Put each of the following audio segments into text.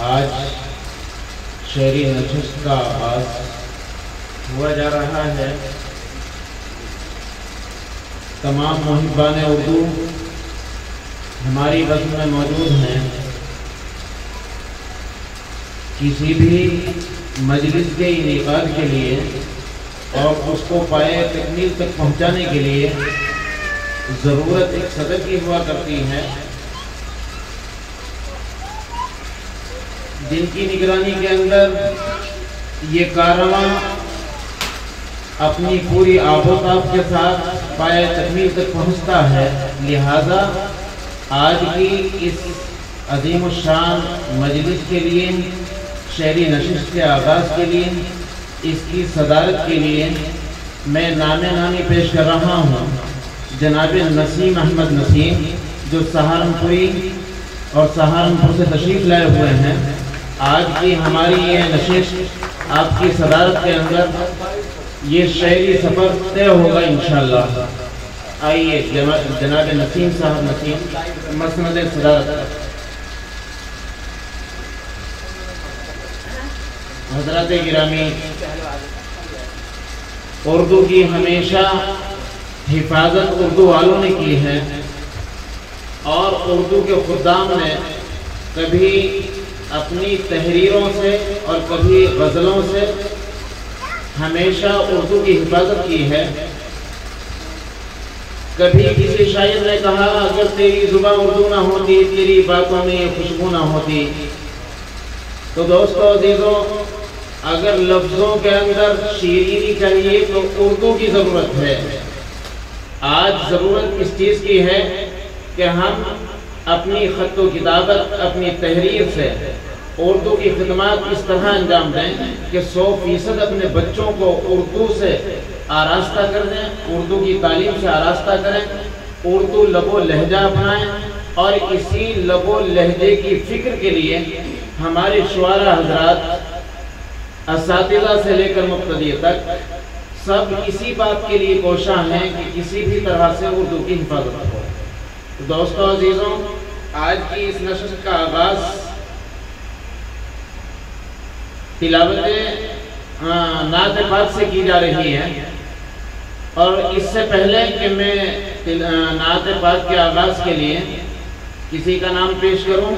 آج شعری نشست کا آغاز ہوا جا رہا ہے۔ تمام محبان اردو ہماری بزم میں موجود ہیں۔ کسی بھی مجلس کے انعقاد کے لیے اور اس کو پائے تکمیل تک پہنچانے کے لیے ضرورت ایک صدر کی ہوا کرتی ہے، جن کی نگرانی کے اندر یہ کارواں اپنی پوری آب و تاب کے ساتھ پائے تکمیل تک پہنچتا ہے۔ لہذا آج کی اس عظیم الشان مجلس کے لیے، شعری نشست کے آغاز کے لیے، اس کی صدارت کے لیے میں نامی پیش کر رہا ہوں جناب نسیم احمد نسیم، جو سہارنپوری اور سہارنپور سے تشریف لائے ہوئے ہیں۔ آج کی ہماری یہ نشست آپ کی صدارت کے اندر یہ شعری سفر طے ہوگا انشاءاللہ۔ آئیے جناب نسیم صاحب نسیم مسند صدارت۔ حضرات گرامی، اردو کی ہمیشہ حفاظت اردو والوں نے کی ہے، اور اردو کے خدام نے کبھی اپنی تحریروں سے اور کبھی غزلوں سے ہمیشہ اردو کی حفاظت کی ہے۔ کبھی کسی شاعر نے کہا، اگر تیری زبان اردو نہ ہوتی، تیری باتوں میں یہ خوشبو نہ ہوتی۔ تو دوستو عزیزوں، اگر لفظوں کے اندر شیرینی چاہیے تو اردو کی ضرورت ہے۔ آج ضرورت اس چیز کی ہے کہ ہم اپنی خط و کتابت، اپنی تحریر سے اردو کی خدمات اس طرح انجام دیں کہ 100% اپنے بچوں کو اردو سے آراستہ کر دیں، اردو کی تعلیم سے آراستہ کریں، اردو لب و لہجہ اپنائیں، اور اسی لب و لہجے کی فکر کے لیے ہمارے شعراء حضرات، اساتذہ سے لے کر مبتدی تک سب اسی بات کے لیے کوشاں ہیں کہ کسی بھی طرح سے اردو کی حفاظت ہو۔ دوستو عزیزوں، آج کی اس نشست کا آغاز تلاوت نعت پاک سے کی جا رہی ہے، اور اس سے پہلے کہ میں نعت پاک کے آغاز کے لیے کسی کا نام پیش کروں،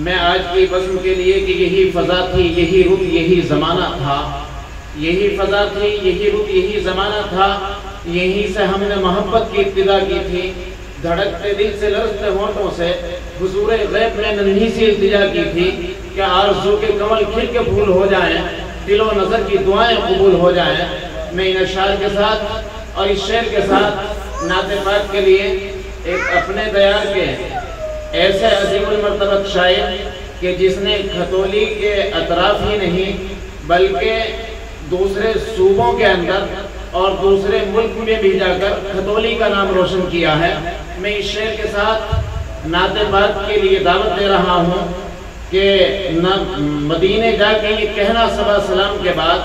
میں آج کی بزم کے لیے کہ یہی فضا تھی، یہی رخ، یہی زمانہ تھا، یہی فضا تھی، یہی رخ، یہی زمانہ تھا، یہیں سے ہم نے محبت کی ابتدا کی تھی، دھڑکتے دل سے لرزتے ہونٹوں سے حضور غیب میں ننھی سی التجا کی تھی کہ آرزو کے کمل کھل کے پھول ہو جائیں، دل و نظر کی دعائیں قبول ہو جائیں۔ میں ان اشعار کے ساتھ اور اس شعر کے ساتھ نعت پاک کے لیے ایک اپنے دیار کے ایسے عظیم المرتبت شاعر کہ جس نے کھتولی کے اطراف ہی نہیں بلکہ دوسرے صوبوں کے اندر اور دوسرے ملک میں بھی جا کر کھتولی کا نام روشن کیا ہے، میں اس شعر کے ساتھ نعت پاک کے لیے دعوت دے رہا ہوں کہ مدینے جا کے یہ کہنا صبا سلام کے بعد،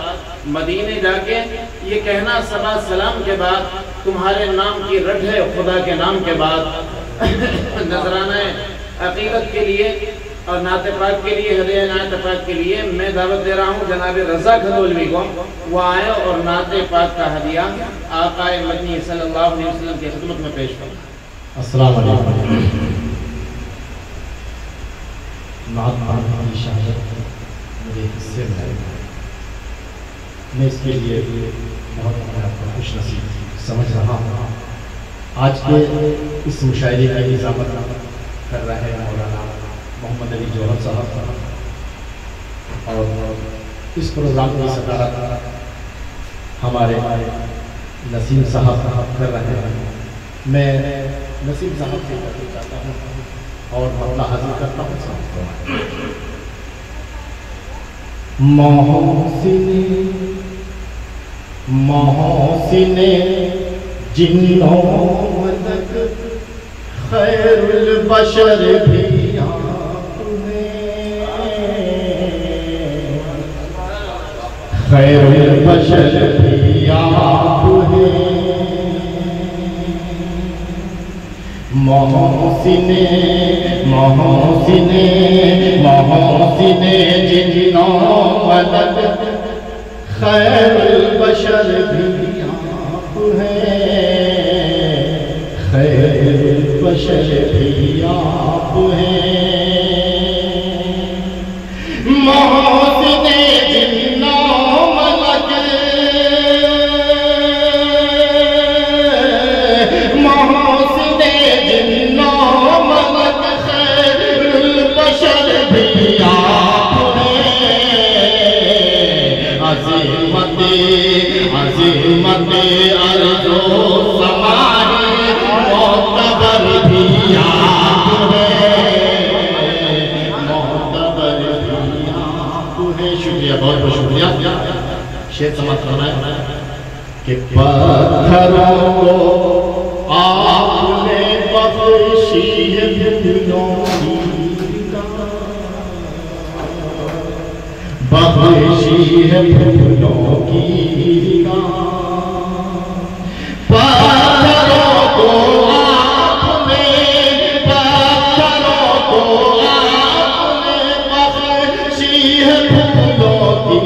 مدینے جا کے یہ کہنا صبا سلام کے بعد، تمہارے نام کی رٹ ہے خدا کے نام کے بعد، نذرانہ عقیدت کے لیے اور نعت پاک کے لیے، ہدیہ نعت پاک کے لیے میں دعوت دے رہا ہوں جناب رضا کھتولوی کو، وہ آئے اور نعت پاک کا ہدیہ آقا مدنی صلی اللہ علیہ وسلم کی خدمت میں پیش کریں۔ السلام علیکم۔ نعت پاک کی شہادت مجھے اس سے میں اس کے لیے بہت اپنے آپ کو خوش نصیب سمجھ رہا ہوں۔ آج کے اس مشاعرے کی نظامت کر رہے ہیں مولانا محمد علی جوہر صاحب، اور اس پروگرام کی صدارت ہمارے نسیم صاحب کر رہے ہیں۔ میں نسیم صاحب سے بات کرتا ہوں اور اپنا حاضر کرتا ہوں۔ محسن جنوں مدد خیر البشر بھی آپ ہیں، خیر البشر بھی آپ ہیں، محسن محسن جنوں مدد خیر البشر بھی آپ ہیں، خیر البشر بھی آپ ہیں، محسن جنوں مدد محسن جنوں مدد خیر البشر بھی آپ ہیں، عظمت ارض و سماء معتبر بھی آپ ہیں، معتبر بھی آپ ہیں۔ شکریہ، بہت بہت شکریہ۔ شعر سماعت فرمائیں کہ پتھروں کو آپ نے بخشی ہے پھولوں کی بخشی ہے پھولوں کی پتھروں کو آپ نے بخشی ہے پھولوں کی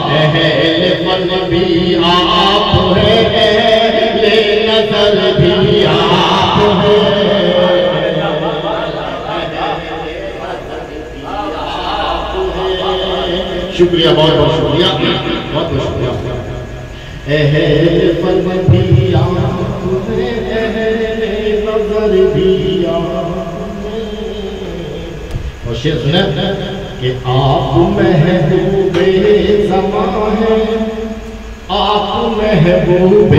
اہل فن بھی آپ ہیں، اہل نظر بھی آپ ہیں، شکریہ، بہت بہت شکریہ، بہت بہت شکریہ۔ اہل فن بھی آپ ہیں، اہل نظر بھی آپ ہیں۔ اور شعر سنیں کہ آپ محبوب زمان ہیں، آپ محبوب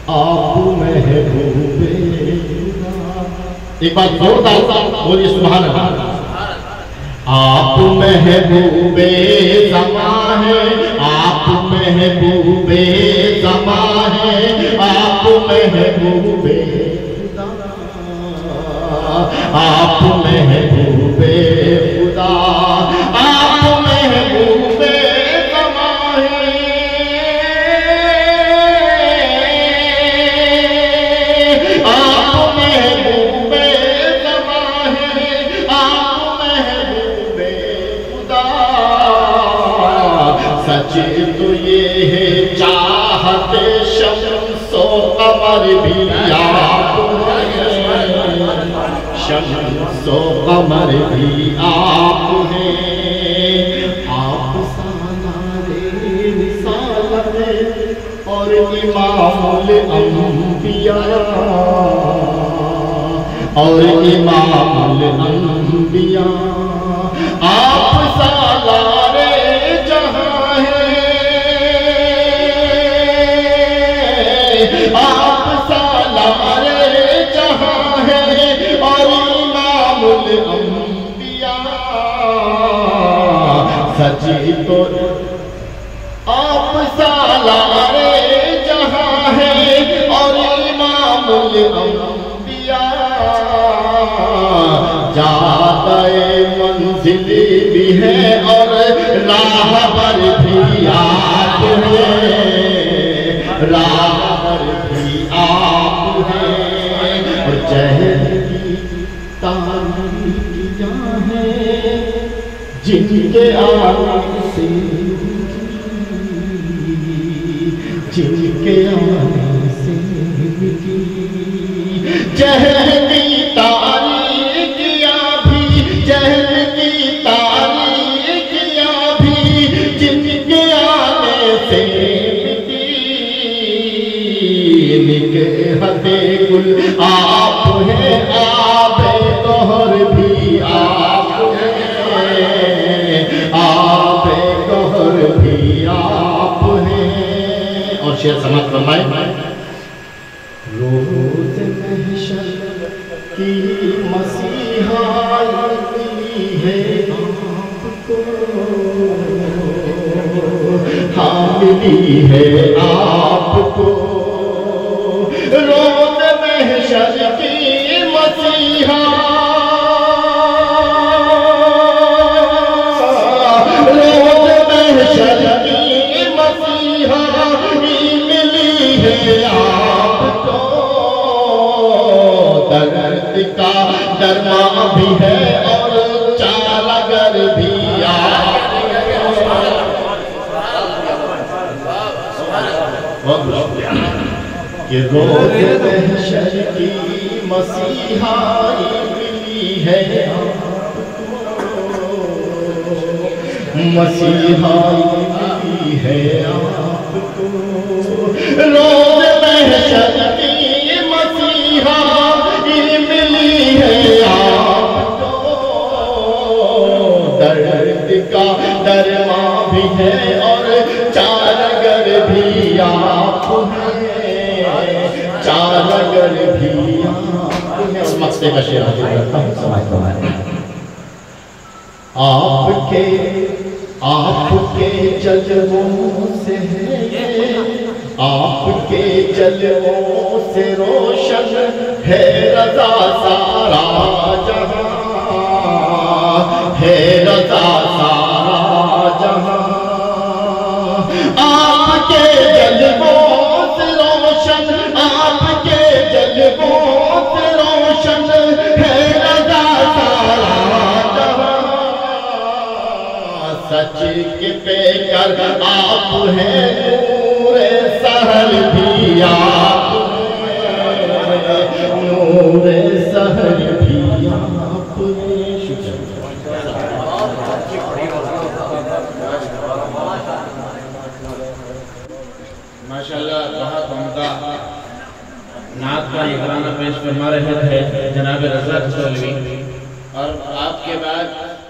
آپ محبوب۔ ایک بات زوردار بولیے سبحان اللہ۔ آپ محبوب زمان ہیں، آپ محبوب زمان ہیں، آپ محبوب آپ محبوب خدا، آپ محبوب زمان آپ محبوب زمان آپ محبوب خدا۔ سچ تو یہ ہے چاہت شمس و قمر بھی آپ ہیں، شمس و قمر بھی آپ ہیں، آپ سالار رسالت اور امام الانبیاء اور امام الانبیاء، آپ سالار جہاں ہیں، آپ سالار جہاں ہیں اور امام الانبیاء۔ سچی تو آپ سالار جہاں ہیں اور امام الانبیاء، جادہ منزل بھی ہے اور راہبر بھی آپ ہیں، راہبر بھی آپ ہیں، اور جہل کی تاریکیاں ہیں جن کے آنے سے جن کے آنے سے مٹی، جہل کی تاریکیاں بھی، جہل کی تاریکیاں بھی جن کے آنے سے مٹی، نکہت گل آپ ہیں، آب گہر بھی آپ ہیں، آب گہر بھی آپ ہیں۔ اور شعر سماعت فرمائیں۔ روز محشر کی مسیحا ملتی ہے آپ کو، ہاں ملی ہے آپ کو، روز محشر کی مسیحا، روز محشر کی مسیحا ملی آپ کو درد کا درما بھی ہے اور چارگر بھی آپ کہ روز محشر کی مسیحائی ملی ہے مسیحائی ملی ہے آپ کو روز محشر کی مسیحائی ملی ہے آپ کو درد کا درما بھی ہے اور چارگر بھی آپ چارگر بھی اس مقصد کا شعر حاضر کرتا ہوں سمجھتا ہوں آپ کے جلووں سے آپ کے جلووں سے روشن ہے رضا سارا جہاں ہے رضا سارا جہاں آپ کے جلووں سے روشن آپ کے جلووں سے روشن ہے رضا سارا جہاں سچ کے پیکر آپ ہیں نور سحر بھی آپ نور سحر بھی آپ ماشاءاللہ بہت عمدہ نعت کا نذرانہ پیش فرما رہے تھے جناب رضا کسولوی، اور آپ کے بعد